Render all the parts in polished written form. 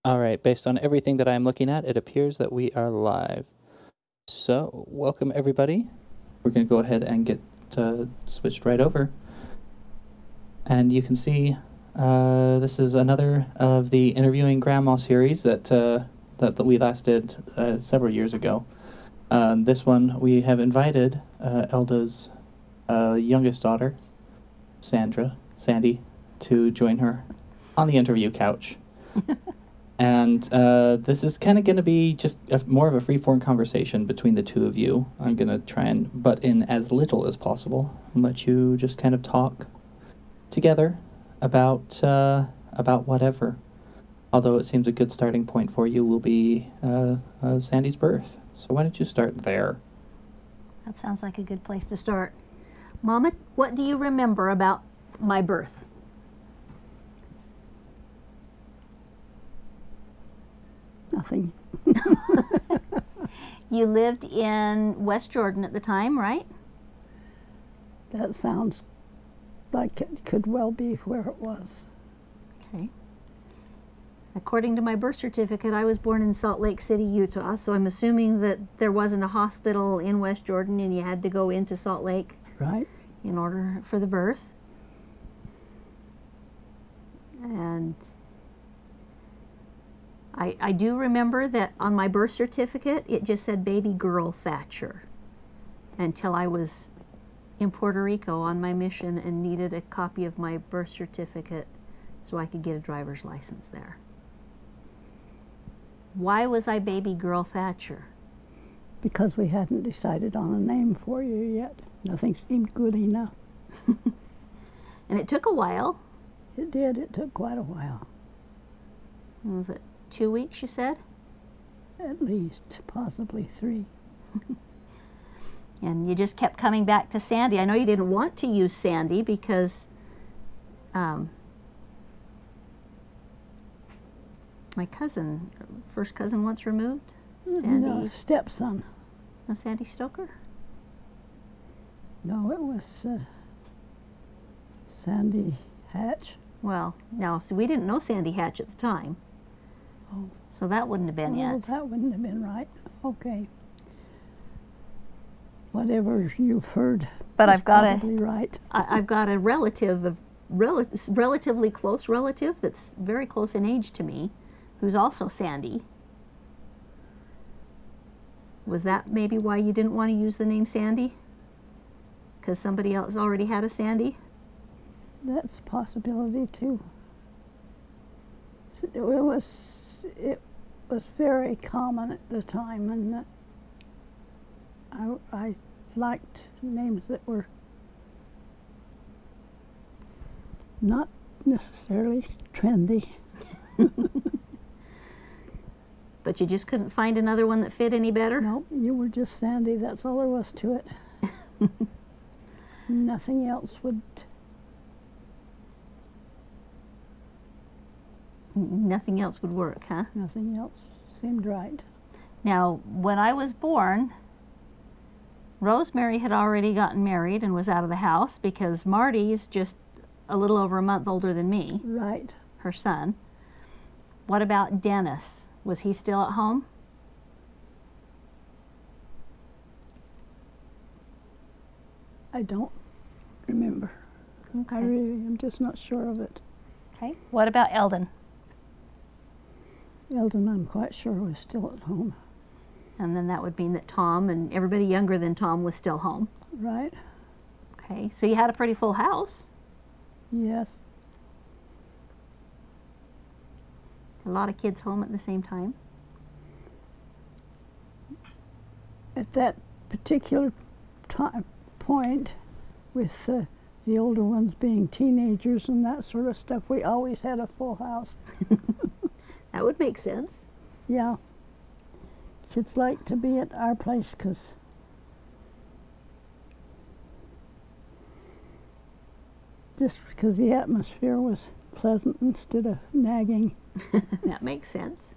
All right, based on everything that I'm looking at, it appears that we are live. So, welcome everybody. We're going to go ahead and get switched right over. And you can see this is another of the Interviewing Grandma series that we last did several years ago. This one, we have invited Elda's youngest daughter, Sandy, to join her on the interview couch. And this is kind of going to be just more of a free-form conversation between the two of you. I'm going to try and butt in as little as possible and let you just kind of talk together about whatever. Although it seems a good starting point for you will be Sandy's birth. So why don't you start there? That sounds like a good place to start. Mama, what do you remember about my birth? Nothing. You lived in West Jordan at the time, right? That sounds like it could well be where it was. Okay. According to my birth certificate, I was born in Salt Lake City, Utah, so I'm assuming that there wasn't a hospital in West Jordan and you had to go into Salt Lake. Right. In order for the birth. And I do remember that on my birth certificate, it just said baby girl Thatcher until I was in Puerto Rico on my mission and needed a copy of my birth certificate so I could get a driver's license there. Why was I baby girl Thatcher? Because we hadn't decided on a name for you yet. Nothing seemed good enough. And it took a while. It did. It took quite a while. Was it 2 weeks, you said? At least, possibly 3. And you just kept coming back to Sandy. I know you didn't want to use Sandy because my cousin, first cousin once removed, Sandy. No, stepson. No, Sandy Stoker? No, it was Sandy Hatch. Well, no, so we didn't know Sandy Hatch at the time. Oh. So that wouldn't have been Oh, it. that wouldn't have been right. Okay. Whatever you've heard. But is probably right. I've got a relatively close relative that's very close in age to me, who's also Sandy. Was that maybe why you didn't want to use the name Sandy? Because somebody else already had a Sandy? That's a possibility too. It was very common at the time, and I liked names that were not necessarily trendy. But you just couldn't find another one that fit any better? Nope, you were just Sandy. That's all there was to it. Nothing else would. Nothing else would work, huh? Nothing else seemed right. Now, when I was born, Rosemary had already gotten married and was out of the house because Marty is just a little over a month older than me. Right. Her son. What about Dennis? Was he still at home? I don't remember. Okay. I really am just not sure of it. Okay. What about Eldon? Eldon, I'm quite sure, was still at home. And then that would mean that Tom and everybody younger than Tom was still home. Right. Okay. So you had a pretty full house. Yes. A lot of kids home at the same time. At that particular point, with the older ones being teenagers and that sort of stuff, we always had a full house. That would make sense. Yeah. Kids like to be at our place because the atmosphere was pleasant instead of nagging. That makes sense.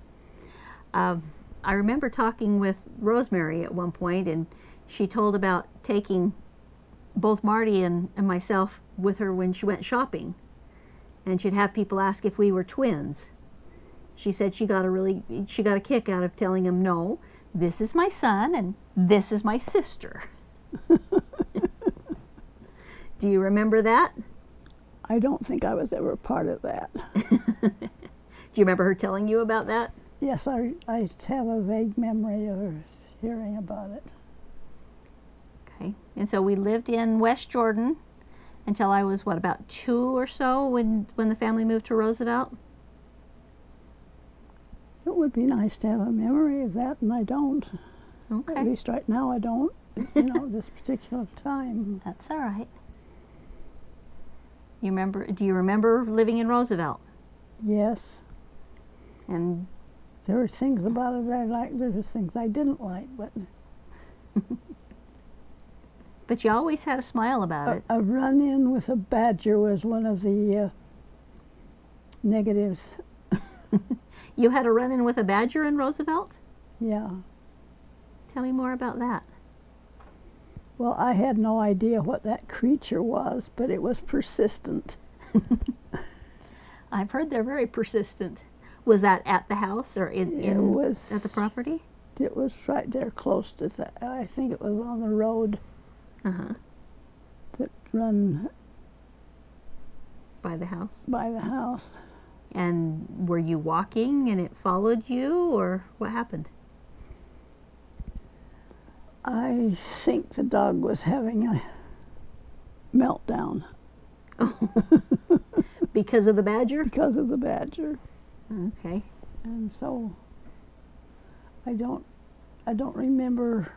I remember talking with Rosemary at one point, and she told about taking both Marty and myself with her when she went shopping. And she'd have people ask if we were twins. She said she got a kick out of telling him, no, this is my son and this is my sister. Do you remember that? I don't think I was ever part of that. Do you remember her telling you about that? Yes, I have a vague memory of hearing about it. Okay. And so we lived in West Jordan until I was, what, about 2 or so when the family moved to Roosevelt? It would be nice to have a memory of that, and I don't. Okay. At least right now I don't, you know, this particular time. That's all right. Do you remember living in Roosevelt? Yes. And there were things about it I liked, there were things I didn't like, but... But you always had a smile about it. A run-in with a badger was one of the negatives. You had a run-in with a badger in Roosevelt? Yeah. Tell me more about that. Well, I had no idea what that creature was, but it was persistent. I've heard they're very persistent. Was that at the house or at the property? It was right there close to that. I think it was on the road that run by the house. By the house. And were you walking and it followed you, or what happened? I think the dog was having a meltdown. Because of the badger? Because of the badger. Okay. And so I don't remember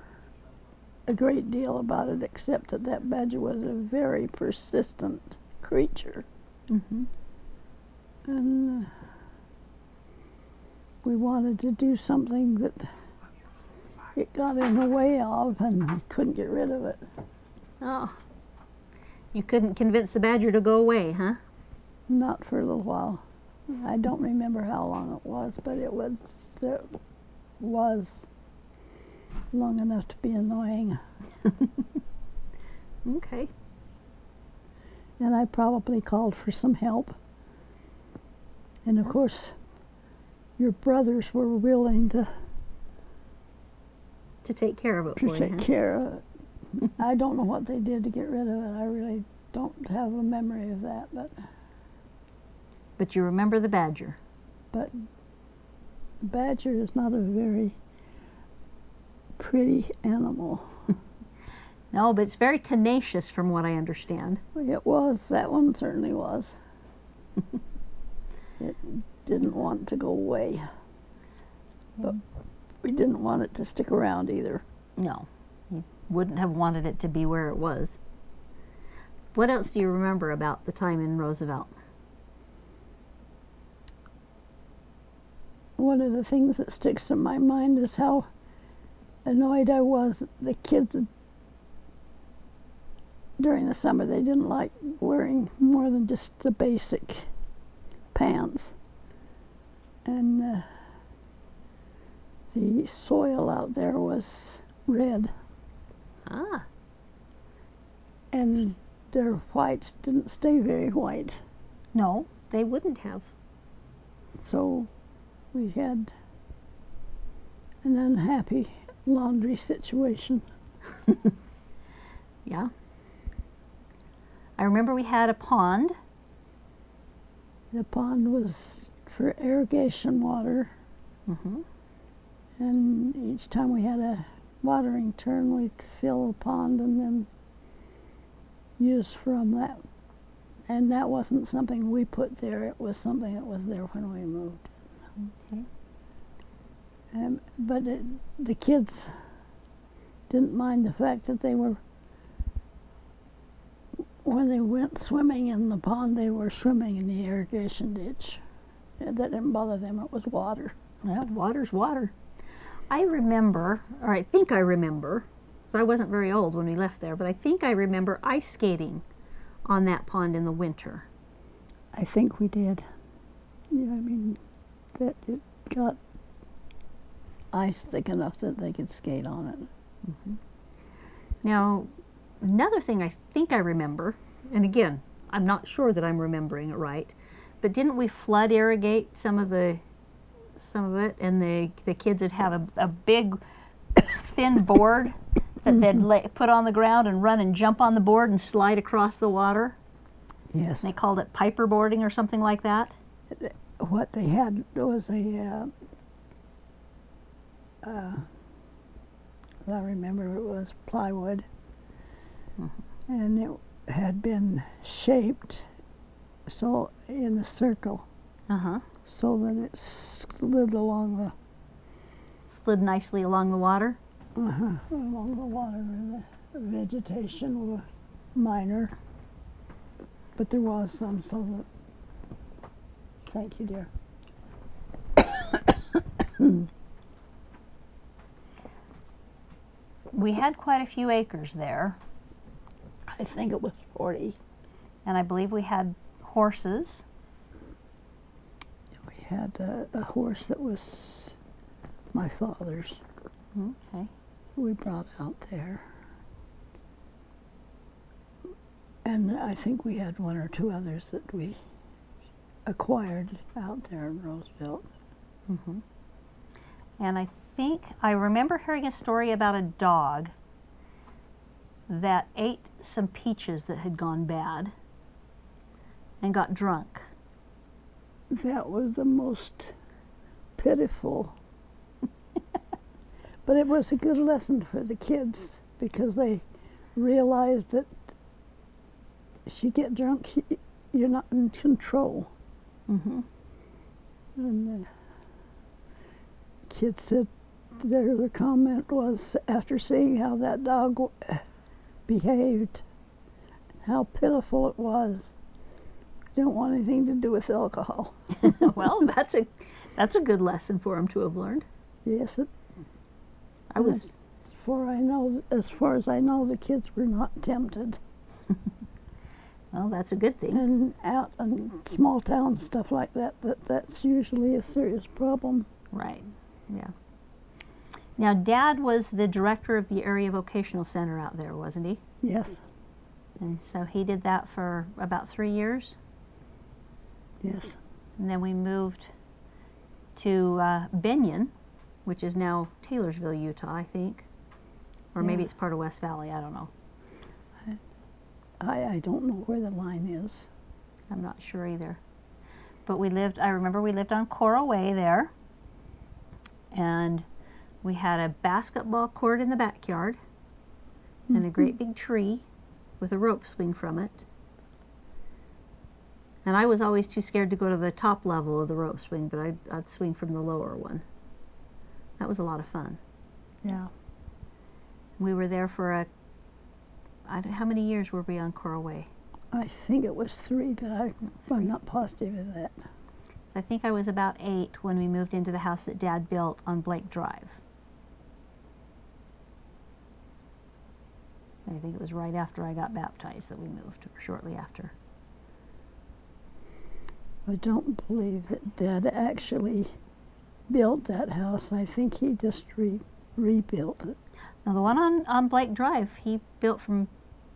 a great deal about it, except that that badger was a very persistent creature. Mm-hmm. And we wanted to do something that it got in the way of, and we couldn't get rid of it. Oh. You couldn't convince the badger to go away, huh? Not for a little while. I don't remember how long it was, but it was long enough to be annoying. Okay. And I probably called for some help. And of course, your brothers were willing to take care of it for you. To take care of it. I don't know what they did to get rid of it. I really don't have a memory of that, but you remember the badger. But the badger is not a very pretty animal. No, but it's very tenacious from what I understand. It was. That one certainly was. It didn't want to go away. But we didn't want it to stick around either. No, you wouldn't have wanted it to be where it was. What else do you remember about the time in Roosevelt? One of the things that sticks in my mind is how annoyed I was that the kids during the summer, they didn't like wearing more than just the basic pants. And the soil out there was red. Ah. And their whites didn't stay very white. No, they wouldn't have. So we had an unhappy laundry situation. Yeah. I remember we had a pond. The pond was for irrigation water. Mm-hmm. And each time we had a watering turn, we'd fill the pond and then use from that. And that wasn't something we put there, it was something that was there when we moved. Okay. But the kids didn't mind the fact that they were, when they went swimming in the pond, they were swimming in the irrigation ditch. That didn't bother them, it was water. Well, water's water. I remember, or I think I remember, because I wasn't very old when we left there, but I think I remember ice skating on that pond in the winter. I think we did. Yeah, I mean, that it got ice thick enough that they could skate on it. Mm-hmm. Now, another thing I think I remember, and again, I'm not sure that I'm remembering it right, but didn't we flood irrigate some of the some of it, and the kids would have a big thin board that they'd put on the ground and run and jump on the board and slide across the water. Yes. They called it piper boarding or something like that. What they had was I remember it was plywood, and it had been shaped so in a circle, so that it slid nicely along the water. Along the water, and the vegetation was minor, but there was some, so that. Thank you, dear. We had quite a few acres there. I think it was 40. And I believe we had horses. We had a horse that was my father's. Okay. We brought out there. And I think we had one or two others that we acquired out there in Roseville. And I remember hearing a story about a dog that ate some peaches that had gone bad and got drunk. That was the most pitiful. But it was a good lesson for the kids because they realized that if you get drunk, you're not in control. And the kids said their comment was, after seeing how that dog behaved, how pitiful it was, don't want anything to do with alcohol. Well, that's a good lesson for them to have learned. Yes, as far as I know, the kids were not tempted. Well, that's a good thing. And out in small town stuff like that's usually a serious problem. Right. Yeah. Now, Dad was the director of the area vocational center out there, wasn't he? Yes. And so he did that for about 3 years. Yes. And then we moved to Benyon, which is now Taylorsville, Utah, I think. Or maybe it's part of West Valley, I don't know. I don't know where the line is. I'm not sure either. But I remember we lived on Coral Way there. And we had a basketball court in the backyard and a great big tree with a rope swing from it. And I was always too scared to go to the top level of the rope swing, but I'd swing from the lower one. That was a lot of fun. Yeah. We were there for how many years were we on Coral Way? I think it was 3, but I'm not positive of that. So I think I was about 8 when we moved into the house that Dad built on Blake Drive. I think it was right after I got baptized that we moved, or shortly after. I don't believe that Dad actually built that house. I think he just rebuilt it. Now the one on Blake Drive, he built from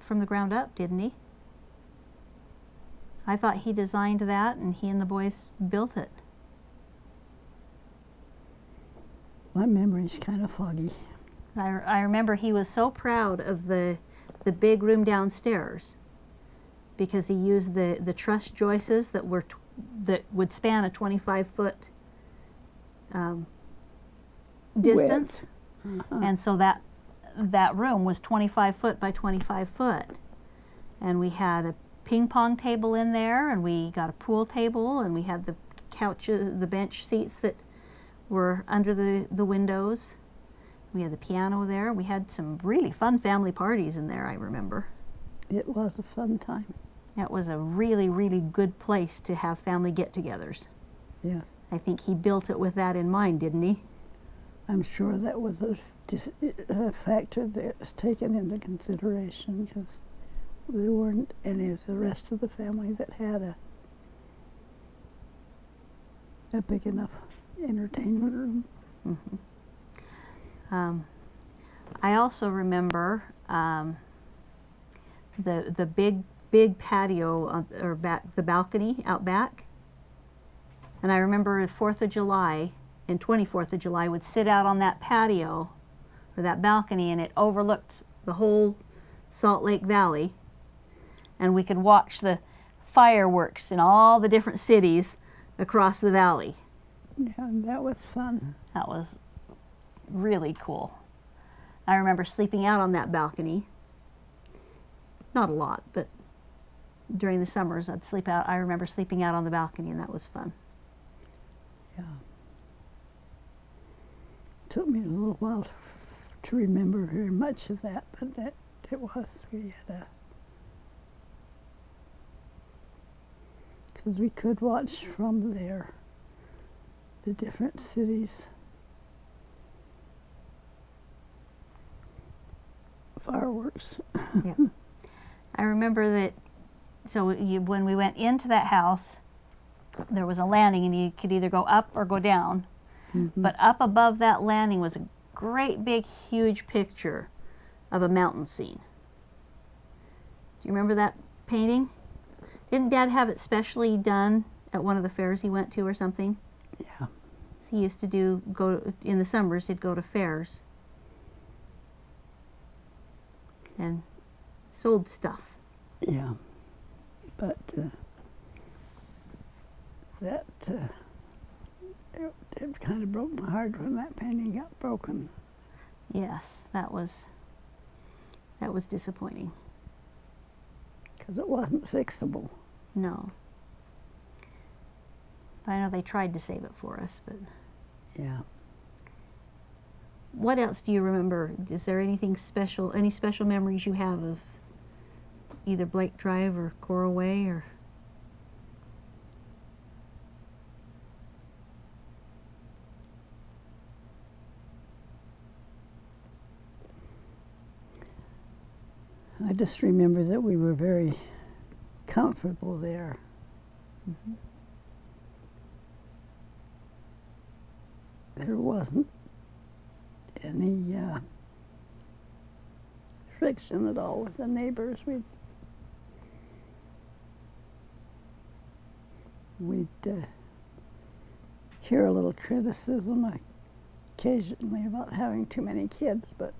the ground up, didn't he? I thought he designed that and he and the boys built it. My memory's kind of foggy. I remember he was so proud of the big room downstairs because he used the truss joists that would span a 25-foot distance. And so that room was 25 foot by 25 foot. And we had a ping pong table in there, and we got a pool table, and we had the couches, the bench seats that were under the windows. We had the piano there. We had some really fun family parties in there, I remember. It was a fun time. That was a really, really good place to have family get-togethers. Yeah. I think he built it with that in mind, didn't he? I'm sure that was a factor that was taken into consideration because there weren't any of the rest of the family that had a big enough entertainment room. I also remember the big patio or the balcony out back, and I remember the 4th of July and 24th of July would sit out on that patio or that balcony, and it overlooked the whole Salt Lake Valley, and we could watch the fireworks in all the different cities across the valley. Yeah, that was fun. That was really cool. I remember sleeping out on that balcony. Not a lot, but during the summers I'd sleep out. I remember sleeping out on the balcony, and that was fun. Yeah. Took me a little while to remember very much of that, but that it was. We had because we could watch from there the different cities. Fireworks. Yeah. I remember that, so when we went into that house, there was a landing, and you could either go up or go down. Mm-hmm. But up above that landing was a great big huge picture of a mountain scene. Do you remember that painting? Didn't Dad have it specially done at one of the fairs he went to or something? Yeah. So he used to go in the summers, he'd go to fairs and sold stuff. Yeah, but that it kind of broke my heart when that painting got broken. Yes, that was disappointing. Because it wasn't fixable. No. But I know they tried to save it for us, but... Yeah. What else do you remember? Is there anything special, any special memories you have of either Blake Drive or Coral Way, or... I just remember that we were very comfortable there. Mm-hmm. There wasn't any friction at all with the neighbors. We'd hear a little criticism occasionally about having too many kids, but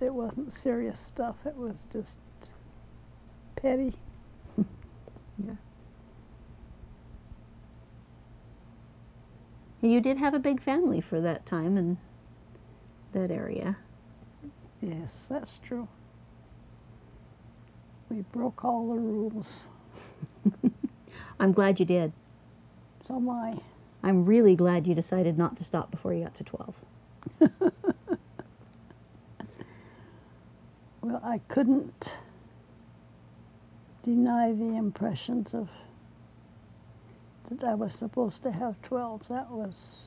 it wasn't serious stuff. It was just petty. Yeah. You did have a big family for that time in that area. Yes, that's true. We broke all the rules. I'm glad you did. So am I. I'm really glad you decided not to stop before you got to 12. Well, I couldn't deny the impressions of that I was supposed to have 12. That was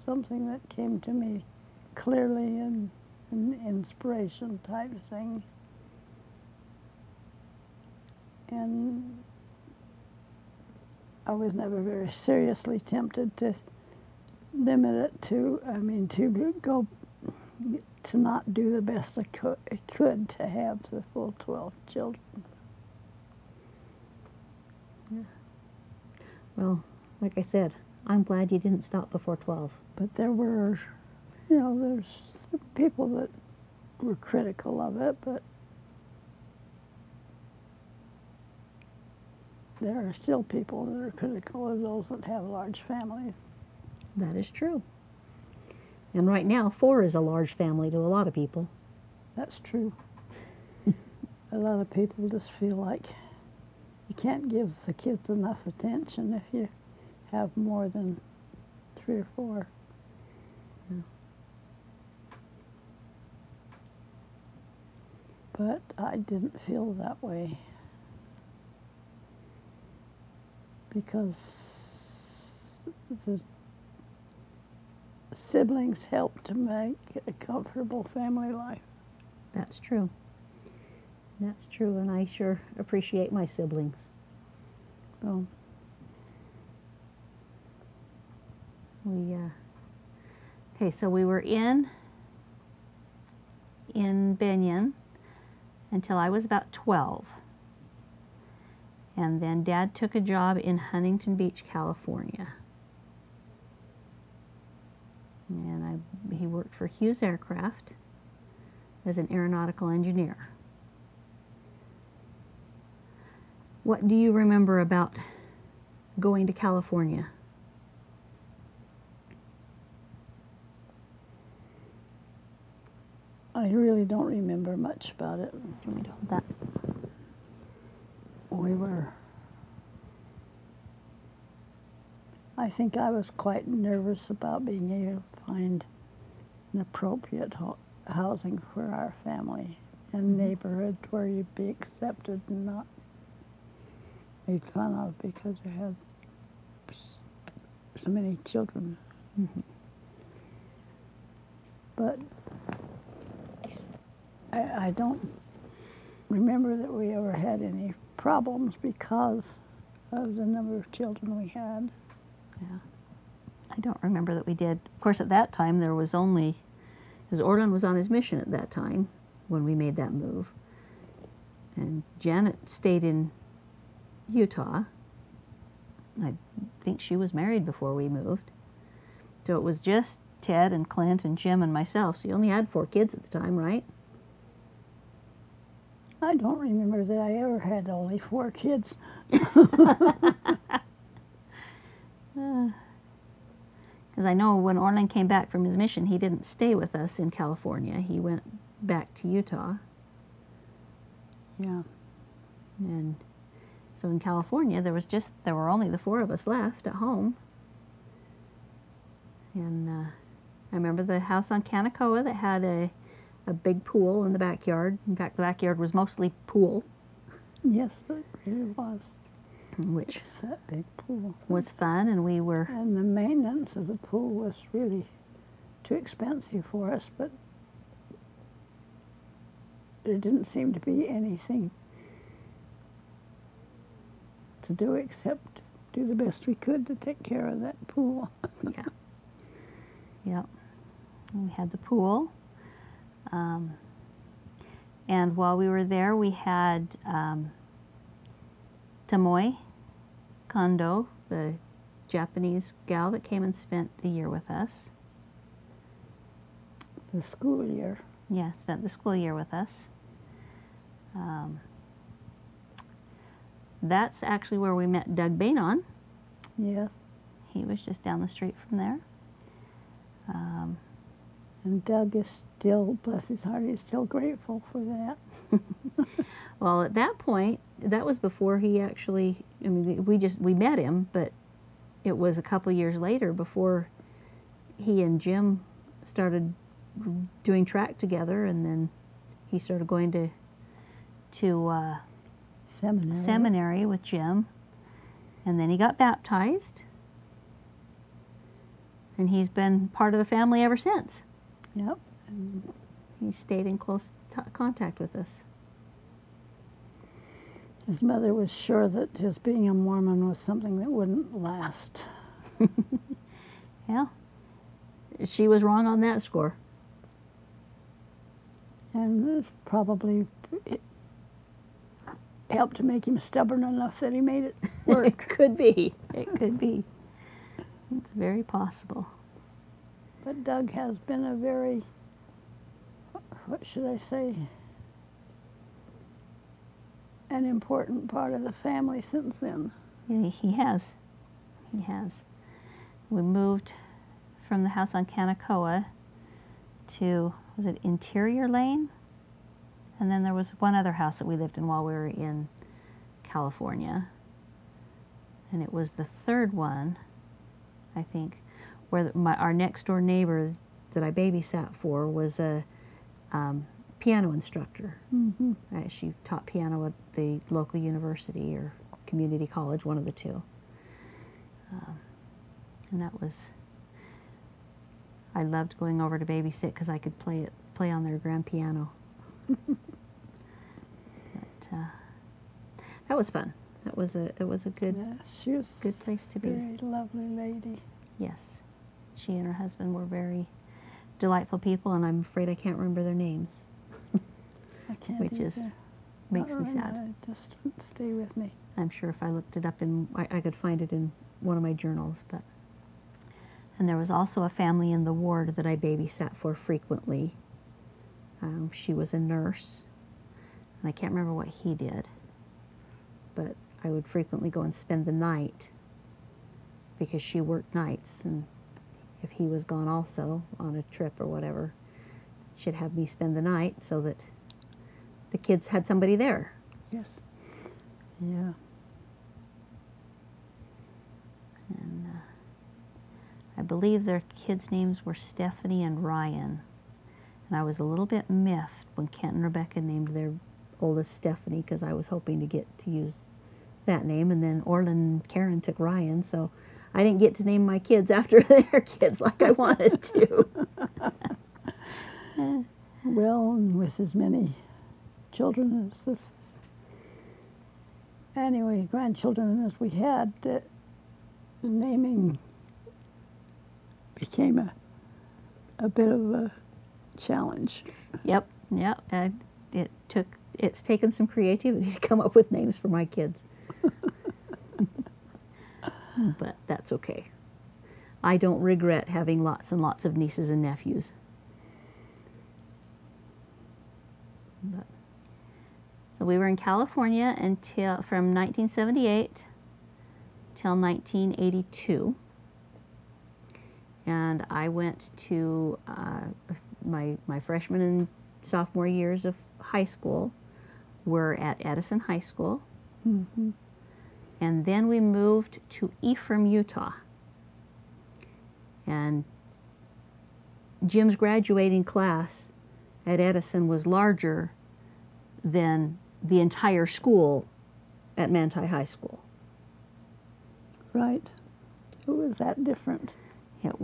something that came to me clearly in an inspiration type thing. And I was never very seriously tempted to limit it to, to go, to not do the best I could to have the full 12 children. Yeah. Well, like I said, I'm glad you didn't stop before 12. But there were, there's people that were critical of it, but there are still people that are critical of those that have large families. That is true. And right now, 4 is a large family to a lot of people. That's true. A lot of people just feel like you can't give the kids enough attention if you have more than 3 or 4. Yeah. But I didn't feel that way because the siblings help to make a comfortable family life. That's true. That's true, and I sure appreciate my siblings. So okay, so we were in Benyon until I was about 12. And then Dad took a job in Huntington Beach, California. And he worked for Hughes Aircraft as an aeronautical engineer. What do you remember about going to California? I really don't remember much about it. Do you want me to hold that? I think I was quite nervous about being able to find an appropriate housing for our family and neighborhood where you'd be accepted and not made fun of because you had so many children. But I don't remember that we ever had any problems because of the number of children we had. Yeah. I don't remember that we did. Of course, at that time, there was only, because Orland was on his mission at that time when we made that move. And Janet stayed in Utah. I think she was married before we moved. So it was just Ted and Clint and Jim and myself. So you only had 4 kids at the time, right? I don't remember that I ever had only 4 kids. Because I know when Orland came back from his mission, he didn't stay with us in California. He went back to Utah. Yeah. And so in California, there were only the 4 of us left at home. And I remember the house on Canacoa that had a big pool in the backyard. In fact, the backyard was mostly pool. Yes, it really was. Which it's that big pool. Was fun, and we were... And the maintenance of the pool was really too expensive for us, but there didn't seem to be anything to do except do the best we could to take care of that pool. Yeah. Yep. And we had the pool. And while we were there, we had Tamoy Kondo, the Japanese gal that came and spent a year with us. The school year. Yeah, spent the school year with us. That's actually where we met Doug Bainon. Yes. He was just down the street from there. And Doug is still, bless his heart, he's still grateful for that. Well, at that point, that was before he actually, I mean, we met him, but it was a couple years later before he and Jim started doing track together, and then he started going to seminary with Jim, and then he got baptized, and he's been part of the family ever since. Yep. And he stayed in close contact with us. His mother was sure that his being a Mormon was something that wouldn't last. Yeah. She was wrong on that score. And it probably helped to make him stubborn enough that he made it work. It could be. It could be. It's very possible. But Doug has been a very, what should I say, an important part of the family since then. Yeah, he has. He has. We moved from the house on Canacoa to, was it Interior Lane? And then there was one other house that we lived in while we were in California. And it was the third one, I think, where our next door neighbor that I babysat for was a piano instructor. Mm-hmm. She taught piano at the local university or community college, one of the two. And that was, I loved going over to babysit because I could play on their grand piano. But that was fun. It was a good, she was good place to be. Very lovely lady. Yes, she and her husband were very delightful people, and I'm afraid I can't remember their names. I can't Which either. makes me sad. It just wouldn't stay with me. I'm sure if I looked it up I could find it in one of my journals, but And there was also a family in the ward that I babysat for frequently. She was a nurse, and I can't remember what he did, but I would frequently go and spend the night because she worked nights, and if he was gone also on a trip or whatever, she'd have me spend the night so that the kids had somebody there. Yes. Yeah. And I believe their kids' names were Stephanie and Ryan. And I was a little bit miffed when Kent and Rebecca named their oldest Stephanie, because I was hoping to get to use that name. And then Orlin and Karen took Ryan, so I didn't get to name my kids after their kids like I wanted to. Well, and with as many children as grandchildren as we had, the naming became a bit of a challenge. Yep. And it's taken some creativity to come up with names for my kids. But that's okay. I don't regret having lots and lots of nieces and nephews. So we were in California from 1978 till 1982. And I went to my freshman and sophomore years of high school were at Edison High School. Mm-hmm. And then we moved to Ephraim, Utah. And Jim's graduating class at Edison was larger than the entire school at Manti High School. Right. Who was that different? It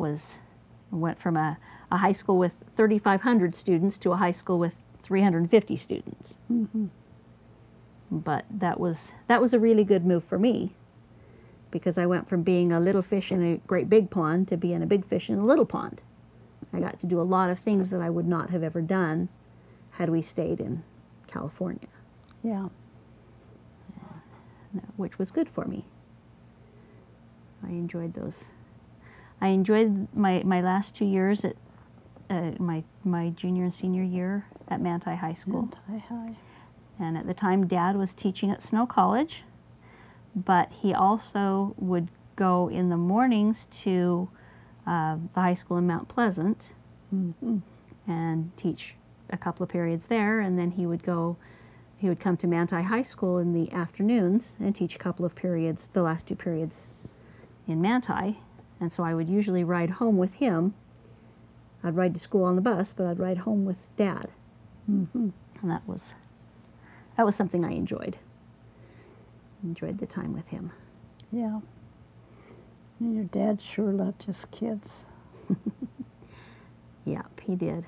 went from a high school with 3,500 students to a high school with 350 students. Mm-hmm. But that was a really good move for me, because I went from being a little fish in a great big pond to being a big fish in a little pond. I got to do a lot of things that I would not have ever done had we stayed in California. Yeah. Which was good for me. I enjoyed those. I enjoyed my last 2 years at my junior and senior year at Manti High School. Manti High. And at the time, Dad was teaching at Snow College, but he also would go in the mornings to the high school in Mount Pleasant, Mm-hmm. and teach a couple of periods there, and then he would come to Manti High School in the afternoons and teach a couple of periods, the last 2 periods in Manti. And so I would usually ride home with him. I'd ride to school on the bus, but I'd ride home with Dad. Mm-hmm. And that was something I enjoyed. Enjoyed the time with him. Yeah. And your dad sure loved his kids. Yep, he did.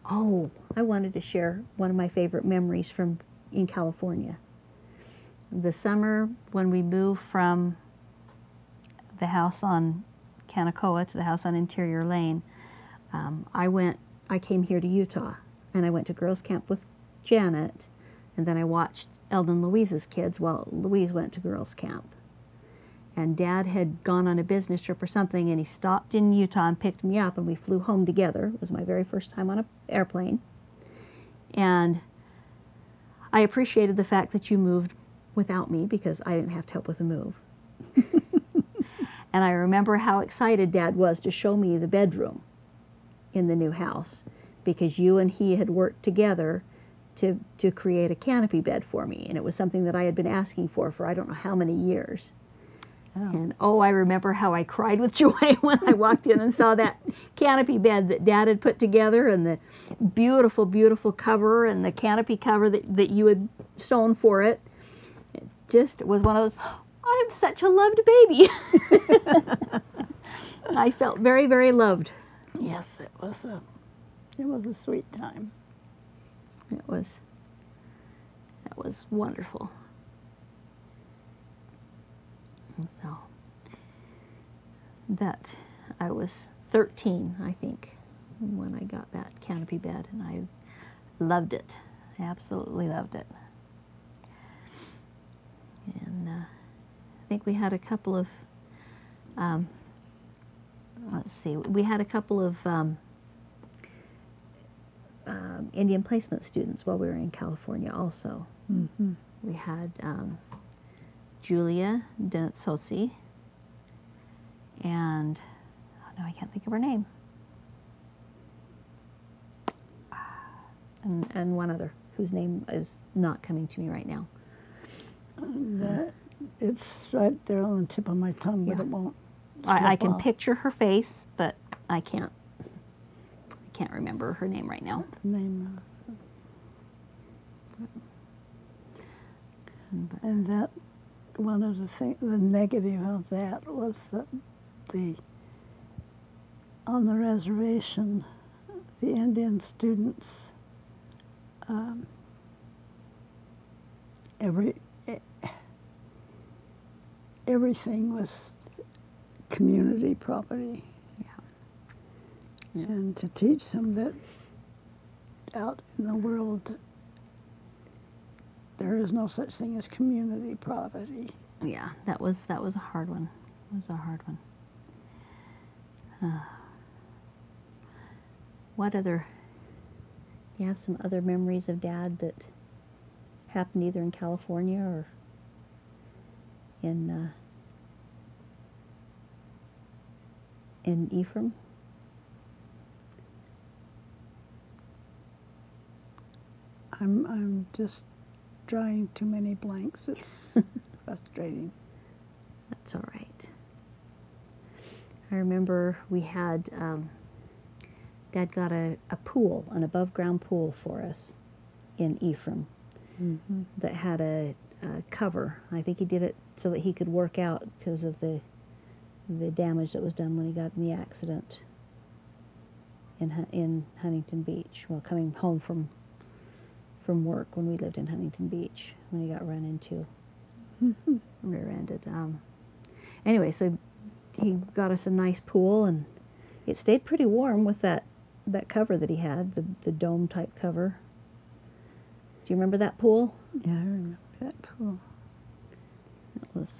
Oh, I wanted to share one of my favorite memories from in California. The summer when we moved from the house on Canacoa to the house on Interior Lane, I came here to Utah, and I went to girls' camp with Janet, and then I watched Elda and Louise's kids while Louise went to girls' camp. And Dad had gone on a business trip or something, and he stopped in Utah and picked me up, and we flew home together. It was my very first time on an airplane. And I appreciated the fact that you moved without me, because I didn't have to help with the move. And I remember how excited Dad was to show me the bedroom in the new house, because you and he had worked together to create a canopy bed for me. And it was something that I had been asking for I don't know how many years. Oh. And I remember how I cried with joy when I walked in and saw that canopy bed that Dad had put together, and the beautiful, beautiful cover and the canopy cover that you had sewn for it. It just was one of those, I'm such a loved baby. I felt very, very loved. Yes, it was a sweet time. That was wonderful. And so that I was 13, I think, when I got that canopy bed, and I loved it. I absolutely loved it. And I think we had a couple of let's see, we had a couple of Indian placement students while we were in California also. Mm-hmm. We had Julia Denetsotsi and, oh no, I can't think of her name. And one other whose name is not coming to me right now. It's right there on the tip of my tongue, but Yeah. it won't. I slip can off. picture her face, but I can't remember her name right now. The name. And that one of the negative of that was that on the reservation, the Indian students, everything was community property. Yeah. And to teach them that out in the world there is no such thing as community property. Yeah, that was a hard one. It was a hard one. What other? You have some other memories of Dad that happened either in California or in Ephraim? I'm just drawing too many blanks. It's frustrating. That's all right. I remember we had, Dad got a pool, an above-ground pool for us in Ephraim that had a cover. I think he did it so that he could work out because of the damage that was done when he got in the accident in Huntington Beach. Well, coming home from work when we lived in Huntington Beach when he got run into, rear-ended. Anyway, so he got us a nice pool, and it stayed pretty warm with that cover that he had, the dome type cover. Do you remember that pool? Yeah, I remember that pool. It was.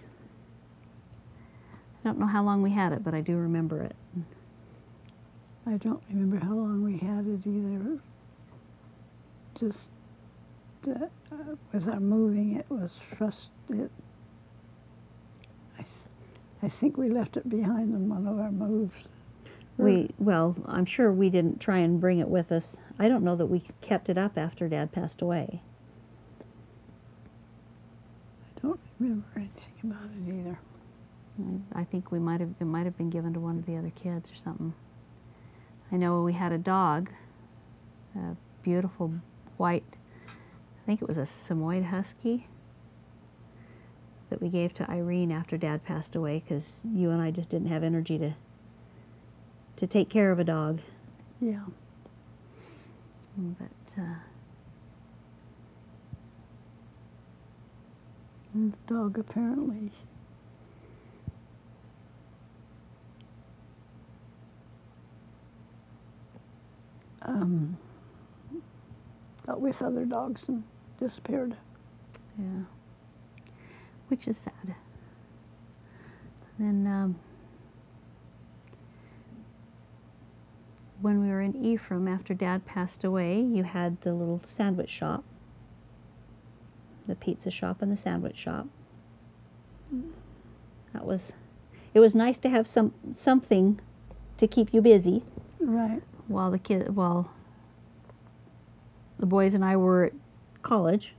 I don't know how long we had it, but I do remember it. I don't remember how long we had it either. Just with our moving, it was frustrated. I think we left it behind on one of our moves. Well, I'm sure we didn't try and bring it with us. I don't know that we kept it up after Dad passed away. I don't remember anything about it either. I think it might have been given to one of the other kids or something. I know we had a dog, a beautiful white, I think it was a Samoyed Husky, that we gave to Irene after Dad passed away because you and I just didn't have energy to take care of a dog. Yeah. But And the dog apparently got with other dogs and disappeared. yeah, which is sad. And then when we were in Ephraim after Dad passed away, you had the little sandwich shop, the pizza shop and the sandwich shop. It was nice to have something to keep you busy Right. while the boys and I were at college.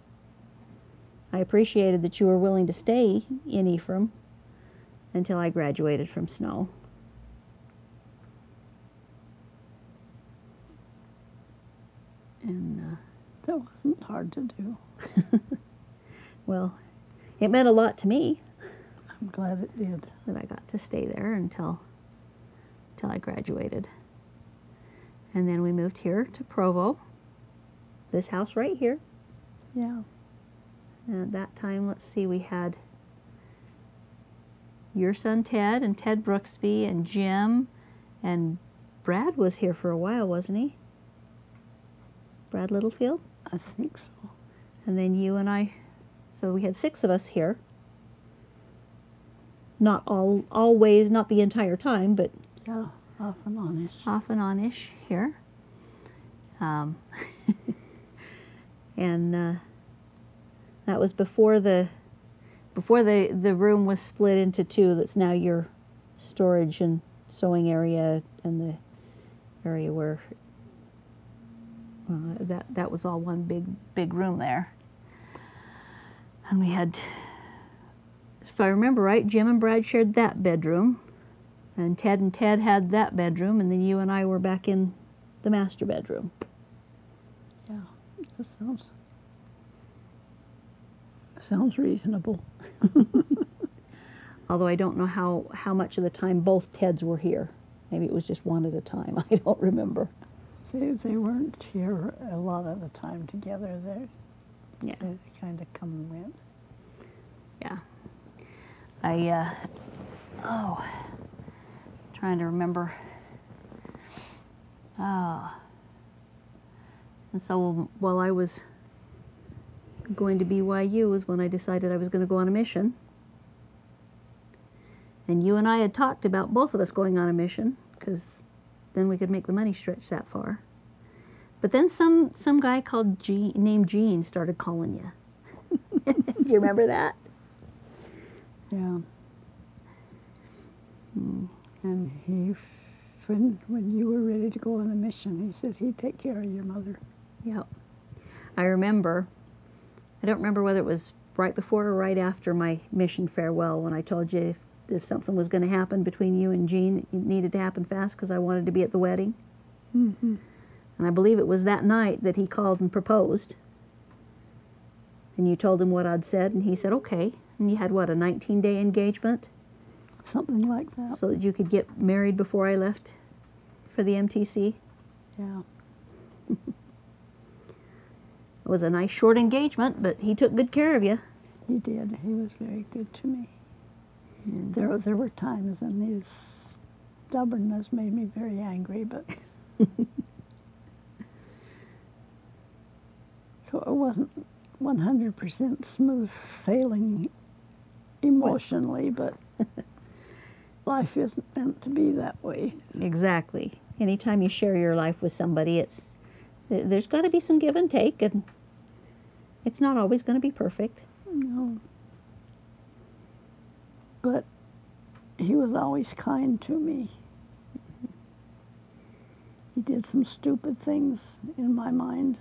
I appreciated that you were willing to stay in Ephraim until I graduated from Snow. And That wasn't hard to do. well, it meant a lot to me I'm glad it did. that I got to stay there until I graduated. And then we moved here to Provo, this house right here. Yeah. And at that time, let's see, we had your son Ted and Ted Brooksby and Jim, and Brad was here for a while, wasn't he? Brad Littlefield? I think so. And then you and I, so we had 6 of us here. Not always, not the entire time, but Yeah. Off and on-ish. Off and on-ish here. And that was before the room was split into two. That's now your storage and sewing area, and the area where that was all one big room there. And we had, if I remember right, Jim and Brad shared that bedroom, and Ted had that bedroom, and then you and I were back in the master bedroom. Yeah, that sounds reasonable. Although I don't know how much of the time both Teds were here. Maybe it was just one at a time. I don't remember. They weren't here a lot of the time together. Yeah. They kind of come and went. Yeah. Trying to remember. And so while I was going to BYU was when I decided I was going to go on a mission. And you and I had talked about both of us going on a mission, because then we could make the money stretch that far. But then some guy named Gene started calling you. Do you remember that? Yeah. And when you were ready to go on a mission, he said he'd take care of your mother. Yep. I remember. I don't remember whether it was right before or right after my mission farewell when I told you if something was going to happen between you and Jean, it needed to happen fast because I wanted to be at the wedding. Mm-hmm. And I believe it was that night that he called and proposed. And you told him what I'd said, and he said, okay. And you had, what, a 19-day engagement? Something like that. So that you could get married before I left for the MTC? Yeah. It was a nice short engagement, but he took good care of you. He did. He was very good to me. And There were times, and his stubbornness made me very angry, but so it wasn't 100% smooth sailing emotionally, but life isn't meant to be that way. Exactly. Anytime you share your life with somebody, there's got to be some give and take, and it's not always going to be perfect. No. But he was always kind to me. He did some stupid things in my mind,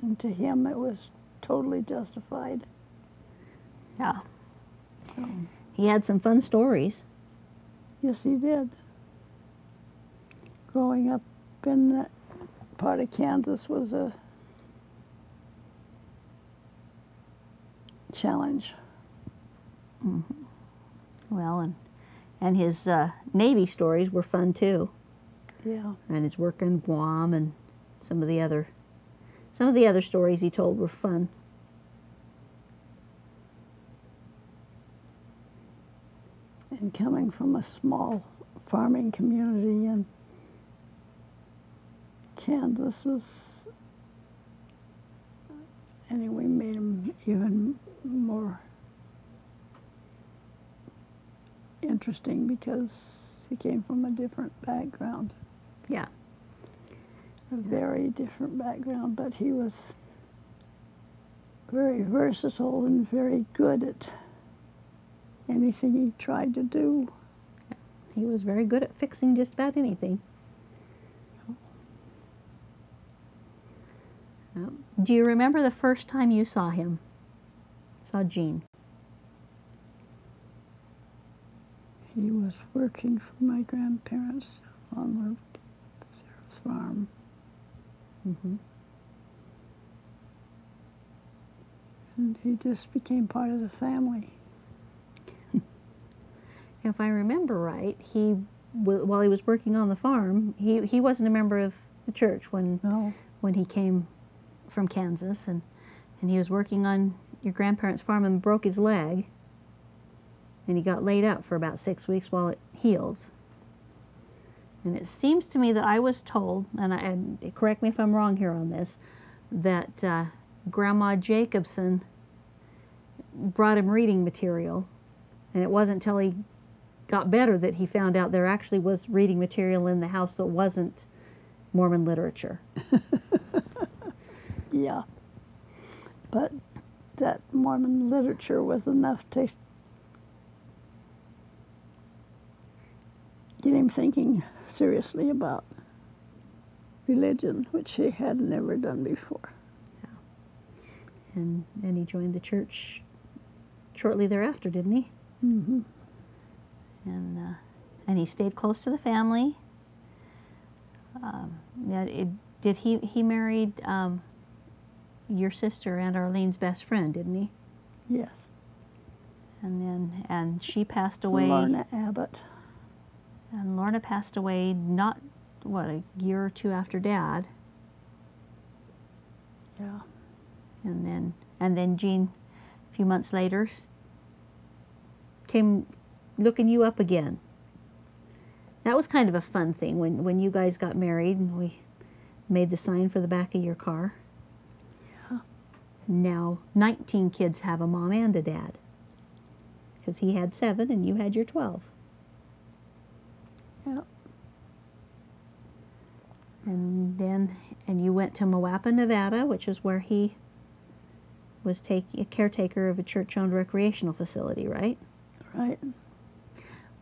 and to him it was totally justified. Yeah. So, He had some fun stories. yes, he did. Growing up in that part of Kansas was a challenge. Mm-hmm. Well, and his Navy stories were fun too. Yeah. And his work in Guam and some of the other stories he told were fun. And coming from a small farming community in Kansas was, anyway, made him even more interesting because he came from a different background. Yeah. A very different background, but he was very versatile and very good at anything he tried to do. He was very good at fixing just about anything. Do you remember the first time you saw him? Saw Gene? He was working for my grandparents on their farm. Mm-hmm. And he just became part of the family. If I remember right, while he was working on the farm, he wasn't a member of the church when he came from Kansas, and he was working on your grandparents' farm and broke his leg, and he got laid up for about 6 weeks while it healed. And it seems to me that I was told, and correct me if I'm wrong here on this, that Grandma Jacobson brought him reading material, and it wasn't till he got better that he found out there actually was reading material in the house that wasn't Mormon literature. Yeah. But that Mormon literature was enough to get him thinking seriously about religion, which he had never done before. And he joined the church shortly thereafter, didn't he? Mm-hmm. And he stayed close to the family. He married your sister and Arlene's best friend, didn't he? Yes. And she passed away. Lorna Abbott. And Lorna passed away not, a year or two after Dad. Yeah. And then Jean, a few months later, came looking you up again. That was kind of a fun thing when you guys got married and we made the sign for the back of your car. Yeah. Now 19 kids have a mom and a dad. Because he had 7 and you had your 12. Yeah. And you went to Moapa, Nevada, which is where he was a caretaker of a church-owned recreational facility, right? Right.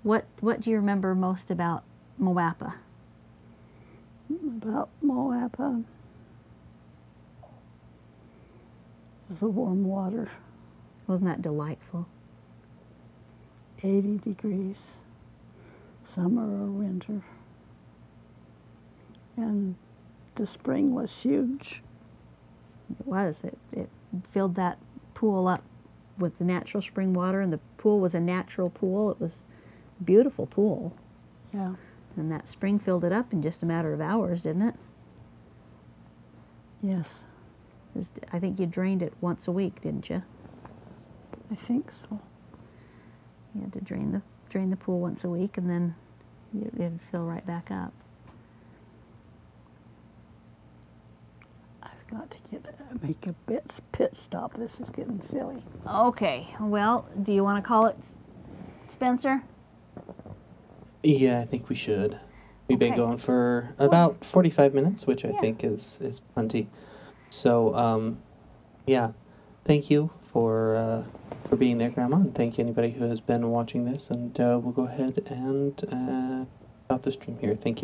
What do you remember most about Moapa? About Moapa was the warm water, Wasn't that delightful? 80 degrees, summer or winter. And the spring was huge. It was. It filled that pool up with the natural spring water, and the pool was a natural pool. It was a beautiful pool. Yeah. And that spring filled it up in just a matter of hours, didn't it? Yes, I think you drained it once a week, didn't you? I think so. You had to drain the pool once a week, and then it'd fill right back up. I've got to make a pit stop. This is getting silly. Okay. Well, do you want to call it Spencer? Yeah, I think we should. We've been Okay. going for about 45 minutes, which I think is plenty. So, yeah, thank you for being there, Grandma, and thank you anybody who has been watching this. And we'll go ahead and stop the stream here. Thank you.